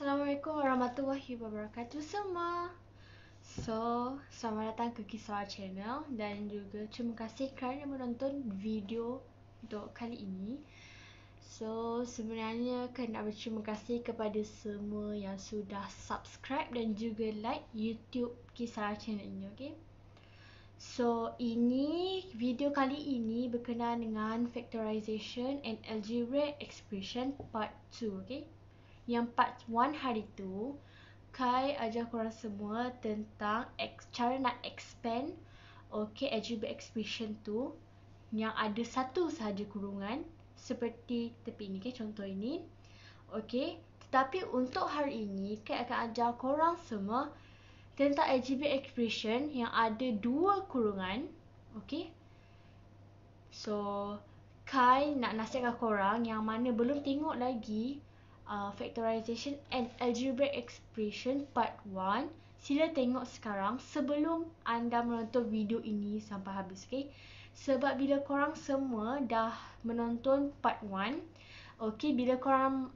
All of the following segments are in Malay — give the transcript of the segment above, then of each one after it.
Assalamualaikum warahmatullahi wabarakatuh semua. Selamat datang ke Kisah Channel dan juga terima kasih kerana menonton video untuk kali ini. Sebenarnya nak berterima kasih kepada semua yang sudah subscribe dan juga like YouTube Kisah Channel ini, okey? Ini video kali ini berkenaan dengan factorization and algebraic expression part 2, okey? Yang part 1 hari tu Kai ajar korang semua tentang cara nak expand algebraic expression tu yang ada satu sahaja kurungan seperti tepi ni, contoh ini. Tetapi untuk hari ini Kai akan ajar korang semua tentang algebraic expression yang ada dua kurungan. Kai nak nasihatkan korang yang mana belum tengok lagi factorization and algebraic expression part 1, sila tengok sekarang sebelum anda menonton video ini sampai habis, sebab bila korang semua dah menonton part 1, bila korang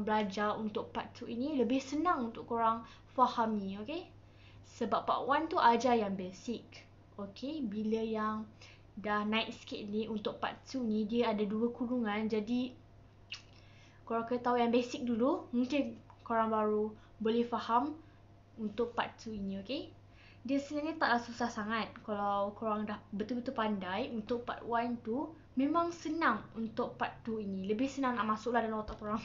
belajar untuk part 2 ini lebih senang untuk korang fahami, sebab part 1 tu ajar yang basic. Bila yang dah naik sikit ni untuk part 2 ni dia ada dua kurungan, jadi korang kena tahu yang basic dulu, mungkin korang baru boleh faham untuk part 2 ini, Dia sebenarnya taklah susah sangat. Kalau korang dah betul-betul pandai untuk part 1 tu, memang senang untuk part 2 ini. Lebih senang nak masuklah dalam otak korang.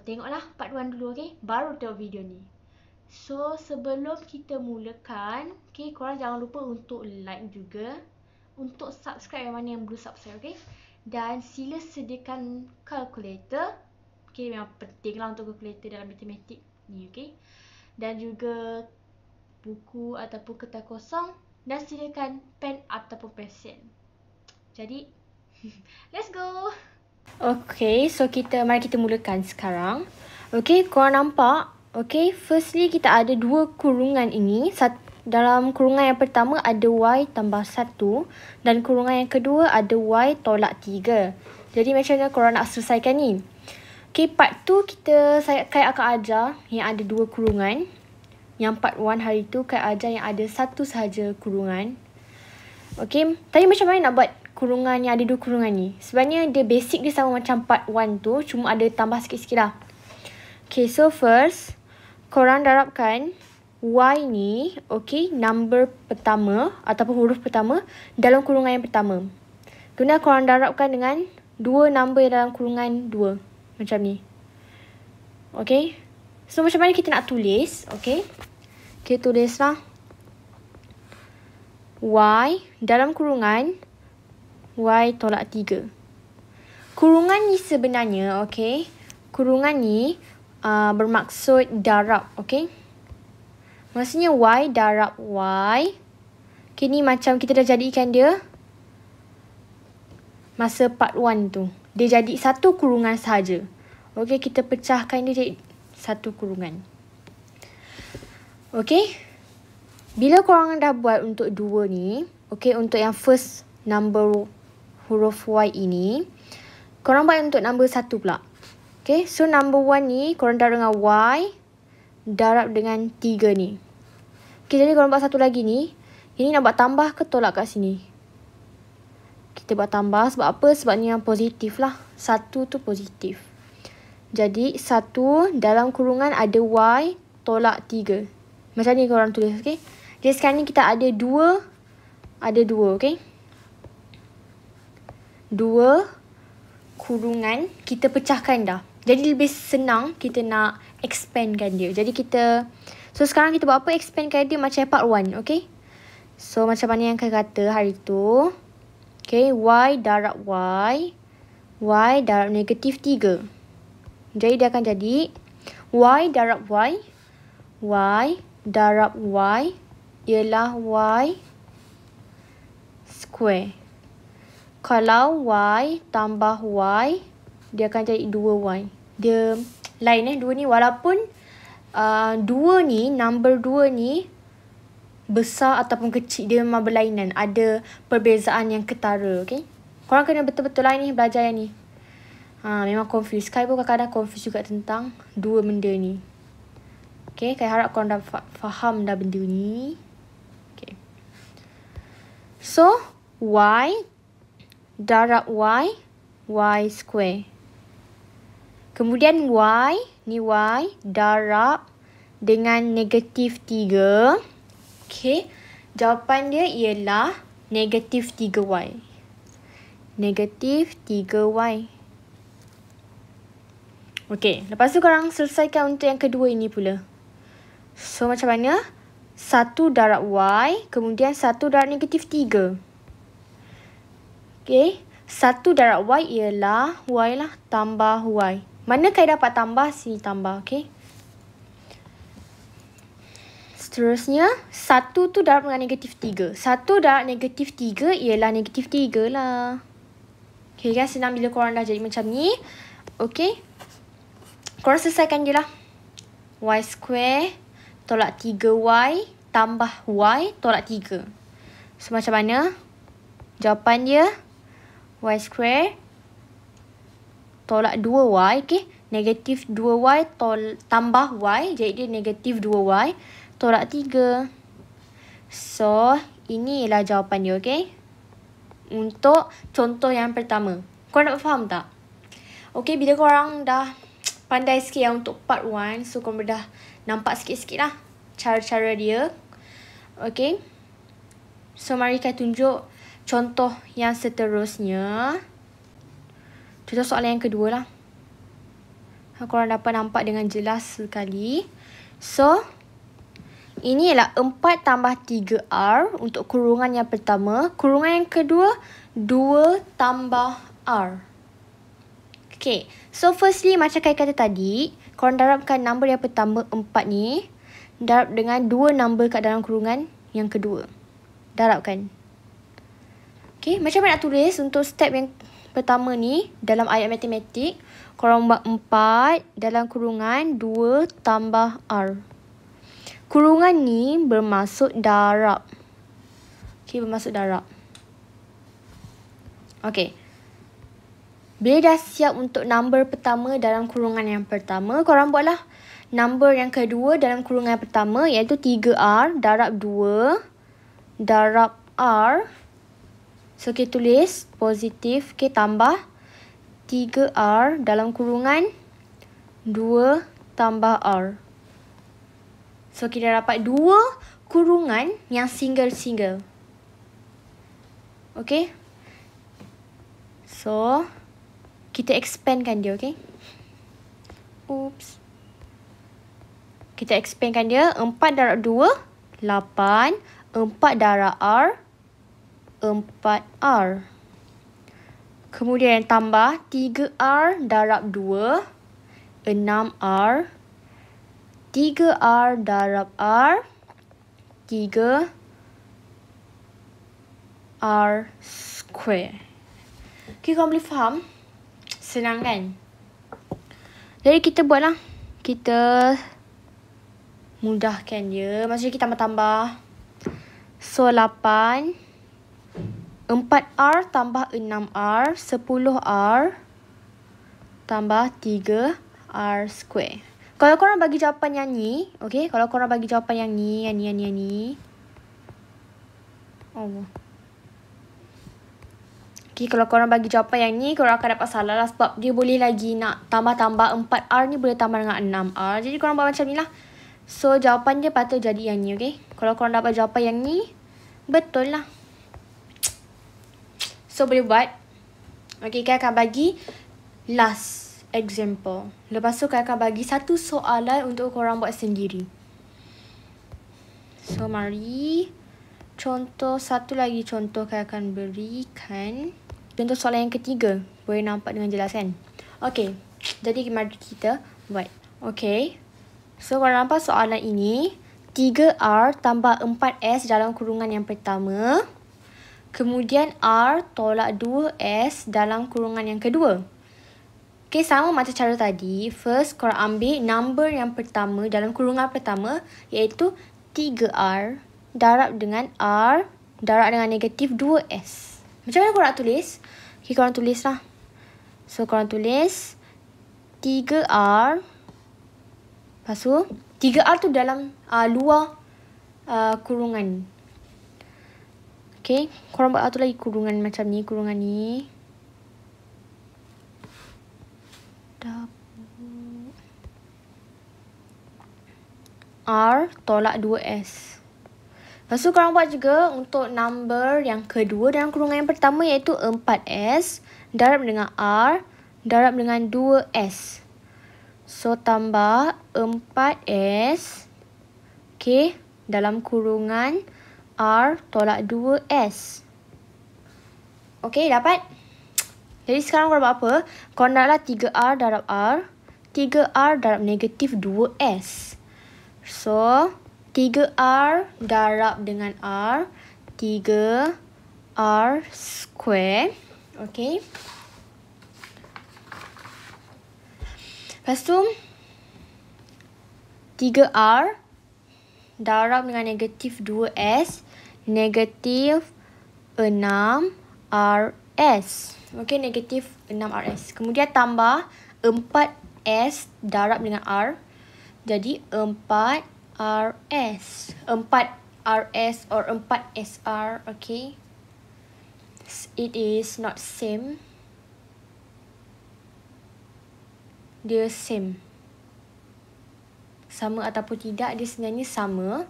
Tengoklah part 1 dulu, baru tengok video ni. Sebelum kita mulakan, korang jangan lupa untuk like juga, untuk subscribe yang mana yang belum subscribe, dan sila sediakan kalkulator. Memang penting lah untuk kalkulator dalam matematik ni, dan juga buku ataupun kertas kosong, dan sediakan pen ataupun pensil. Jadi let's go. Mari kita mulakan sekarang. Korang nampak, firstly kita ada dua kurungan ini. Dalam kurungan yang pertama ada y tambah 1 dan kurungan yang kedua ada y tolak 3. Jadi macam mana korang nak selesaikan ni? Part 2 Kai akan ajar yang ada dua kurungan. Yang part 1 hari tu Kai ajar yang ada satu sahaja kurungan. Tadi macam mana nak buat kurungan yang ada dua kurungan ni? Sebenarnya dia basic dia sama macam part 1 tu, cuma ada tambah sikit-sikit lah. First korang darabkan y ni, number pertama ataupun huruf pertama dalam kurungan yang pertama. Kemudian korang darabkan dengan dua number dalam kurungan 2. Macam ni. Macam mana kita nak tulis? Kita tulislah y dalam kurungan y tolak 3. Kurungan ni sebenarnya, kurungan ni bermaksud darab, maksudnya y darab y. Ni macam kita dah jadikan dia masa part 1 tu. Dia jadi satu kurungan sahaja. Kita pecahkan dia jadi satu kurungan. Bila korang dah buat untuk dua ni, untuk yang first number huruf y ini, korang buat untuk number 1 pula. Number 1 ni korang darab dengan y darab dengan 3 ni. Jadi korang buat satu lagi ni. Ini nak buat tambah ke tolak kat sini? Kita buat tambah. Sebab apa? Sebab ni yang positif lah. 1 tu positif. Jadi 1 dalam kurungan ada y tolak 3. Macam ni korang tulis, Jadi sekarang ni kita ada 2. Ada 2, 2 kurungan kita pecahkan dah. Jadi lebih senang kita nak expandkan dia. Jadi sekarang kita buat apa? Expandkan dia macam part 1, macam mana yang saya kata hari tu. Y darab y darab negatif 3. Jadi dia akan jadi Y darab Y. Y darab Y ialah Y square. Kalau Y tambah Y, dia akan jadi 2Y. Dia lain 2 ni. Walaupun 2 ni, number 2 ni besar ataupun kecil, dia memang berlainan. Ada perbezaan yang ketara, okay? Korang kena betul-betul lah ni, belajar yang ni. Memang confuse. Kai pun kadang-kadang confuse juga tentang dua benda ni. Okay, Kai harap korang dah faham dah benda ni. Okay. So, Y darab Y, Y square. Kemudian Y, ni Y darab dengan negatif 3. Okay, jawapan dia ialah negatif 3Y. Negatif 3Y. Okay, lepas tu korang selesaikan untuk yang kedua ini pula. So, macam mana? 1 darab Y, kemudian 1 darab negatif 3. Okay, 1 darab Y ialah Y lah, tambah Y. Mana Kai dapat tambah, sini tambah, okay? Seterusnya, 1 tu darab dengan negatif 3. 1 darab negatif 3 ialah negatif 3 lah. Okay kan, senang bila korang dah jadi macam ni. Okay. Korang selesaikan je lah. Y square tolak 3Y tambah Y tolak 3. So, macam mana? Jawapan dia, Y square tolak 2Y, okay? Negatif 2Y tambah Y, jadi dia negatif 2Y tolak 3. So, ini ialah jawapan dia, okay? Untuk contoh yang pertama. Korang dapat faham tak? Okay, bila korang dah pandai sikit yang untuk part 1, so korang dah nampak sikit-sikit lah cara-cara dia. Okay. So, mari kita tunjuk contoh yang seterusnya. Contoh soalan yang kedua lah. Korang dapat nampak dengan jelas sekali. So, ini ialah 4 tambah 3R untuk kurungan yang pertama. Kurungan yang kedua, 2 tambah R. Okay. So, firstly, macam Kai kata tadi, korang darabkan number yang pertama, 4 ni, darab dengan 2 number kat dalam kurungan yang kedua. Darabkan. Okay, macam mana nak tulis untuk step yang pertama ni dalam ayat matematik? Korang buat 4 dalam kurungan 2 tambah R. Kurungan ni bermaksud darab. Okay, bermaksud darab. Okay. Bila dah siap untuk number pertama dalam kurungan yang pertama, korang buatlah number yang kedua dalam kurungan yang pertama, iaitu 3R darab 2 darab R. So, kita tulis positif, okay, tambah 3R dalam kurungan 2 tambah R. So, kita dapat 2 kurungan yang single-single. Okay. So, kita expandkan dia, okay. Oops. Kita expandkan dia. 4 darab 2, 8. 4 darab R, 4R. Kemudian tambah 3R darab 2, 6R. 3R darab R, 3R square. Okay, korang boleh faham? Senang kan? Jadi kita buatlah. Kita mudahkan dia. Maksudnya kita tambah. So, 8. 4R tambah 6R. 10R tambah 3R square. Kalau korang bagi jawapan yang ni, okay? Kalau korang bagi jawapan yang ni, yang ni. Oh. Okay, kalau korang bagi jawapan yang ni, korang akan dapat salah lah. Sebab dia boleh lagi nak tambah-tambah 4R ni boleh tambah dengan 6R. Jadi korang buat macam ni lah. So, jawapan dia patut jadi yang ni, okay? Kalau korang dapat jawapan yang ni, betul lah. So, boleh buat. Okay, Kai akan bagi last example. Lepas tu, Kai akan bagi satu soalan untuk korang buat sendiri. So, mari. Satu lagi contoh Kai akan berikan. Contoh soalan yang ketiga. Boleh nampak dengan jelas kan? Okay. Jadi, mari kita buat. Okay. So, korang nampak soalan ini. 3R tambah 4S dalam kurungan yang pertama. Kemudian R tolak 2S dalam kurungan yang kedua. Okay, sama macam cara tadi. First, korang ambil number yang pertama dalam kurungan pertama, iaitu 3R darab dengan R darab dengan negatif 2S. Macam mana korang nak tulis? Okay, korang tulis lah. So, korang tulis 3R. Lepas tu, 3R tu dalam luar kurungan. Okay, korang buat satu lagi kurungan macam ni. Kurungan ni. R tolak 2S. Lepas tu korang buat juga untuk number yang kedua dalam kurungan yang pertama, iaitu 4S darab dengan R darab dengan 2S. So, tambah 4S. Okay, dalam kurungan R tolak 2S. Okay, dapat? Jadi sekarang korang buat apa? Korang darablah 3R darab R. 3R darab negatif 2S. So, 3R darab dengan R. 3R square. Okay. Lepas tu, 3R darab dengan negatif 2S. Negatif 6RS. Okay, negatif 6RS. Kemudian tambah 4S darab dengan R. Jadi 4RS. 4RS or 4SR. Okay. It is not same. Dia same. Sama ataupun tidak, dia sebenarnya sama.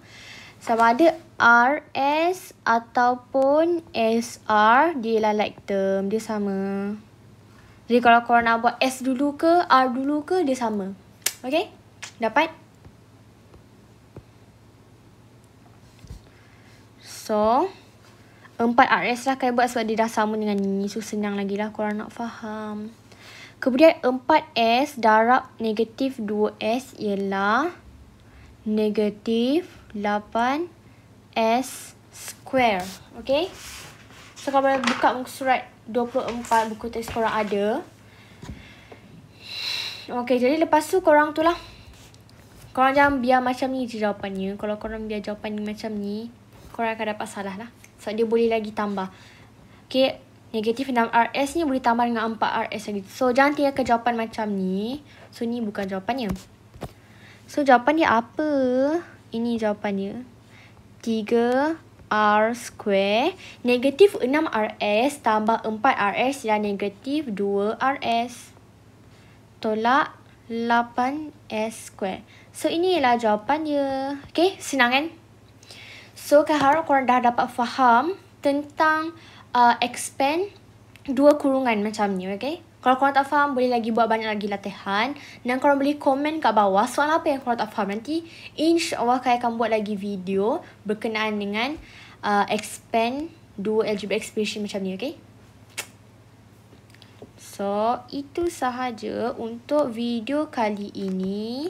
Sama ada RS ataupun SR, dia ialah like term. Dia sama. Jadi kalau korang nak buat S dulu ke, R dulu ke, dia sama. Okay? Dapat? So, 4RS lah kalian buat sebab dia dah sama dengan ni. So, senang lagi lah korang nak faham. Kemudian 4S darab negatif 2S ialah negatif 8S square. Okay? So, kalau boleh buka muka surat 24, buku teks korang ada. Okay, jadi lepas tu korang tu lah. Korang jangan biar macam ni je jawapannya. Kalau korang biar jawapan ni macam ni, korang akan dapat salah lah. Sebab dia boleh lagi tambah. Okay, negatif 6RS ni boleh tambah dengan 4RS lagi. So, jangan tinggalkan jawapan macam ni. So, ni bukan jawapannya. So, jawapan dia apa? Ini jawapannya. 3R square. Negatif 6RS tambah 4RS dan negatif 2RS. Tolak 8S square. So, ini ialah jawapannya. Okay, senang kan? So, saya harap korang dah dapat faham tentang expand dua kurungan macam ni, okay? Kalau korang tak faham, boleh lagi buat banyak lagi latihan. Dan korang boleh komen kat bawah soalan apa yang korang tak faham. Nanti, insyaAllah saya akan buat lagi video berkenaan dengan expand dua algebra expression macam ni, okay? So, itu sahaja untuk video kali ini.